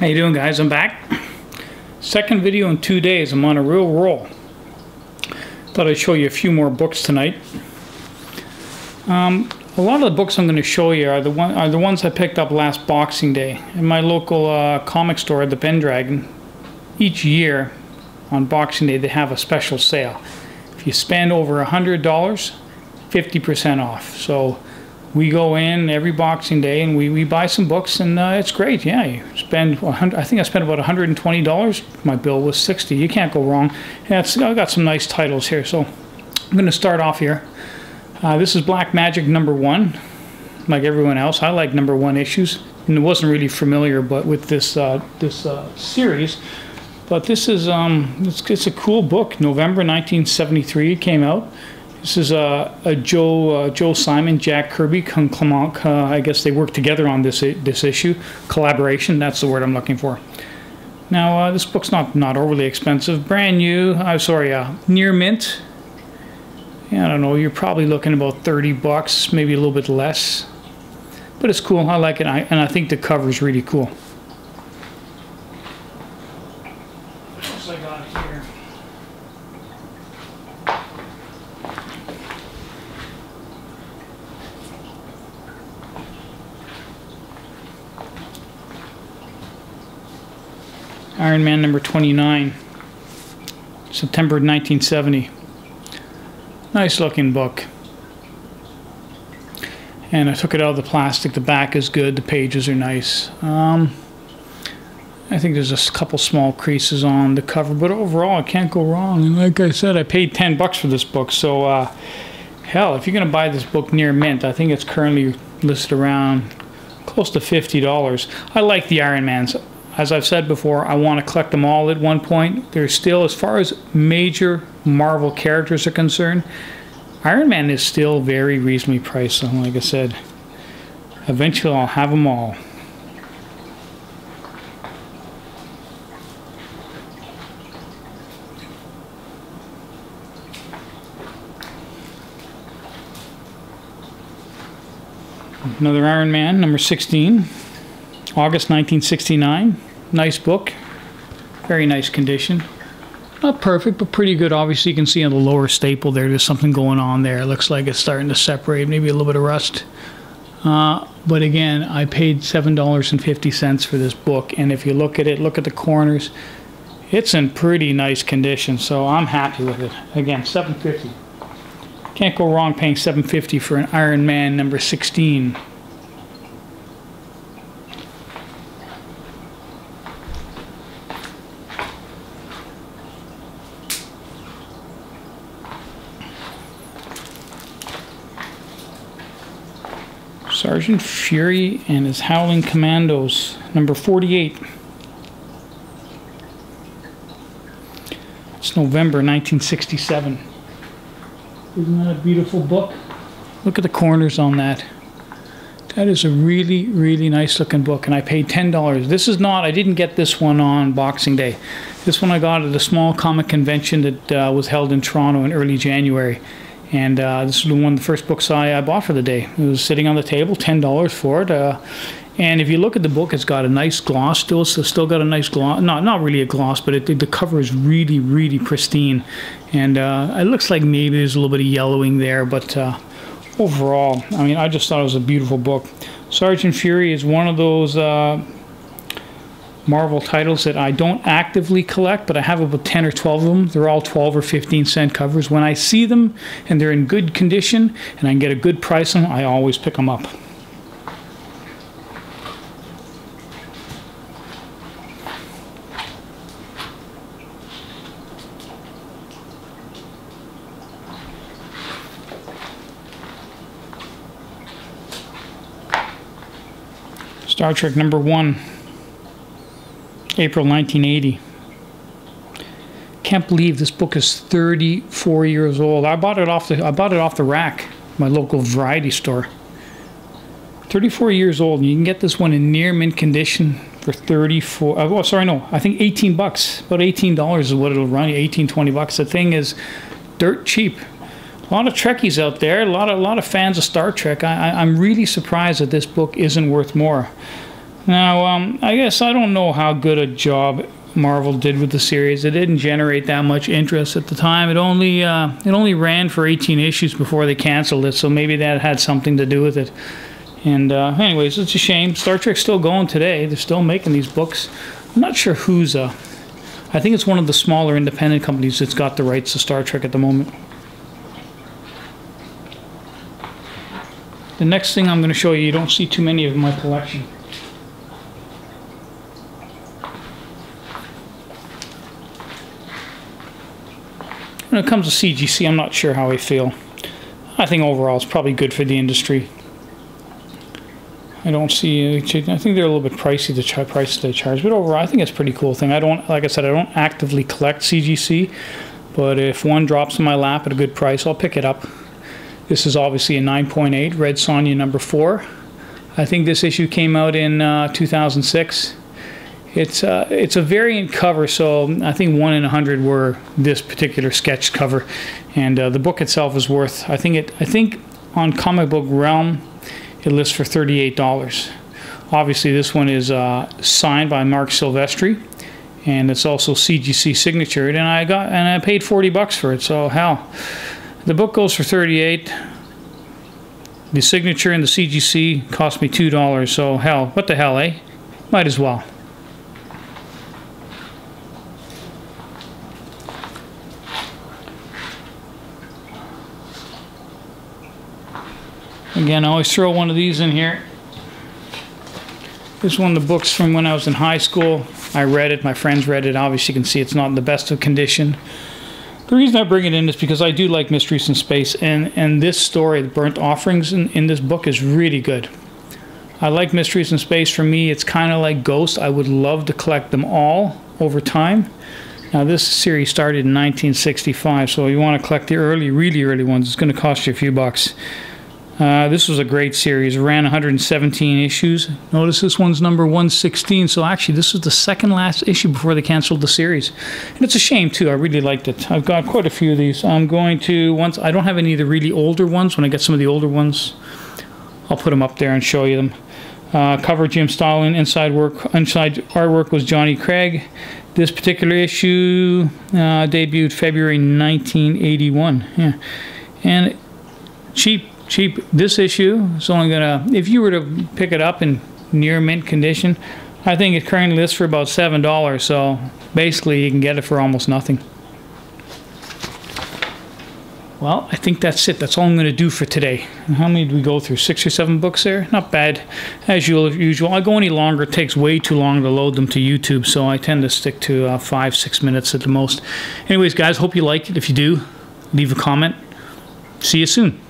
How you doing, guys? I'm back. Second video in 2 days. I'm on a real roll. Thought I'd show you a few more books tonight. A lot of the books I'm going to show you are the ones I picked up last Boxing Day in my local comic store, the Pendragon. Each year on Boxing Day they have a special sale. If you spend over $100, 50% off. So we go in every Boxing Day and we buy some books, and it's great. Yeah, you spend I think I spent about $120. My bill was $60. You can't go wrong. Yeah, I got some nice titles here. So I'm going to start off here. This is Black Magic #1. Like everyone else, I like #1 issues, and it wasn't really familiar, but with this series. But this is it's a cool book. November 1973 it came out. This is a Joe Simon, Jack Kirby, Clement. I guess they worked together on this issue. Collaboration, that's the word I'm looking for. Now this book's not overly expensive. Brand new. Near mint. Yeah, I don't know. You're probably looking about $30, maybe a little bit less. But it's cool. I like it, and I think the cover is really cool. What else I got here? Iron Man #29, September 1970. Nice looking book. And I took it out of the plastic. The back is good. The pages are nice. I think there's a couple small creases on the cover, but overall I can't go wrong. And like I said, I paid $10 for this book. So hell, if you're going to buy this book near mint, I think it's currently listed around close to $50. I like the Iron Mans. As I've said before, I want to collect them all at one point. There's still, as far as major Marvel characters are concerned, Iron Man is still very reasonably priced. So like I said, eventually I'll have them all. Another Iron Man, #16. August 1969. Nice book. Very nice condition. Not perfect, but pretty good. Obviously, you can see on the lower staple there's something going on there. It looks like it's starting to separate, maybe a little bit of rust. But again, I paid $7.50 for this book, and if you look at it, look at the corners, it's in pretty nice condition, so I'm happy with it. Again, $7.50. Can't go wrong paying $7.50 for an Iron Man #16. Sergeant Fury and his Howling Commandos, #48. It's November 1967. Isn't that a beautiful book? Look at the corners on that. That is a really, really nice looking book, and I paid $10. This is not, I didn't get this one on Boxing Day. This one I got at a small comic convention that was held in Toronto in early January. And this was one of the first books I bought for the day. It was sitting on the table, $10 for it. And if you look at the book, it's got a nice gloss still. So still got a nice gloss. Not really a gloss, but the cover is really, really pristine. And it looks like maybe there's a little bit of yellowing there. But overall, I mean, I just thought it was a beautiful book. Sergeant Fury is one of those Marvel titles that I don't actively collect, but I have about 10 or 12 of them. They're all 12 or 15-cent covers. When I see them and they're in good condition and I can get a good price on them, I always pick them up. Star Trek #1. April 1980. Can't believe this book is 34 years old. I bought it off the rack, my local variety store. 34 years old, and you can get this one in near mint condition for 34. Oh, sorry, no, I think $18. About $18 is what it'll run you. 18, 20 bucks. The thing is dirt cheap. A lot of Trekkies out there, a lot of fans of Star Trek. I'm really surprised that this book isn't worth more. Now, I guess I don't know how good a job Marvel did with the series. It didn't generate that much interest at the time. It only ran for 18 issues before they canceled it, so maybe that had something to do with it. And anyways, it's a shame. Star Trek's still going today. They're still making these books. I'm not sure who's I think it's one of the smaller independent companies that's got the rights to Star Trek at the moment. The next thing I'm going to show you, you don't see too many of in my collection. When it comes to CGC, I'm not sure how I feel. I think overall it's probably good for the industry. I don't see. I think they're a little bit pricey, the price they charge, but overall I think it's a pretty cool thing. I don't, like I said, I don't actively collect CGC, but if one drops in my lap at a good price, I'll pick it up. This is obviously a 9.8 Red Sonja #4. I think this issue came out in 2006. It's a variant cover, so I think 1 in 100 were this particular sketch cover, and the book itself is worth. I think on Comic Book Realm it lists for $38. Obviously, this one is signed by Mark Silvestri, and it's also CGC signatured, and I paid $40 for it. So hell, the book goes for $38. The signature and the CGC cost me $2. So hell, what the hell, eh? Might as well. Again, I always throw one of these in here. This is one of the books from when I was in high school. I read it, my friends read it. Obviously you can see it's not in the best of condition. The reason I bring it in is because I do like Mysteries in Space, and this story, the Burnt Offerings in this book, is really good. I like Mysteries in Space. For me, it's kind of like Ghost. I would love to collect them all over time. Now this series started in 1965, so you want to collect the really early ones. It's going to cost you a few bucks. This was a great series. It ran 117 issues. Notice this one's number 116, so actually this was the second last issue before they canceled the series. And it's a shame too, I really liked it. I've got quite a few of these. I'm going to, I don't have any of the really older ones. When I get some of the older ones, I'll put them up there and show you them. Cover Jim Stalin, inside artwork was Johnny Craig. This particular issue debuted February 1981. Yeah. And cheap. This issue is only gonna, if you were to pick it up in near mint condition, I think it currently lists for about $7, so basically you can get it for almost nothing. Well, I think that's it. That's all I'm going to do for today. How many did we go through? 6 or 7 books there? Not bad. As usual, I go any longer, it takes way too long to load them to YouTube, so I tend to stick to 5-6 minutes at the most. Anyways, guys, hope you liked it. If you do, leave a comment. See you soon.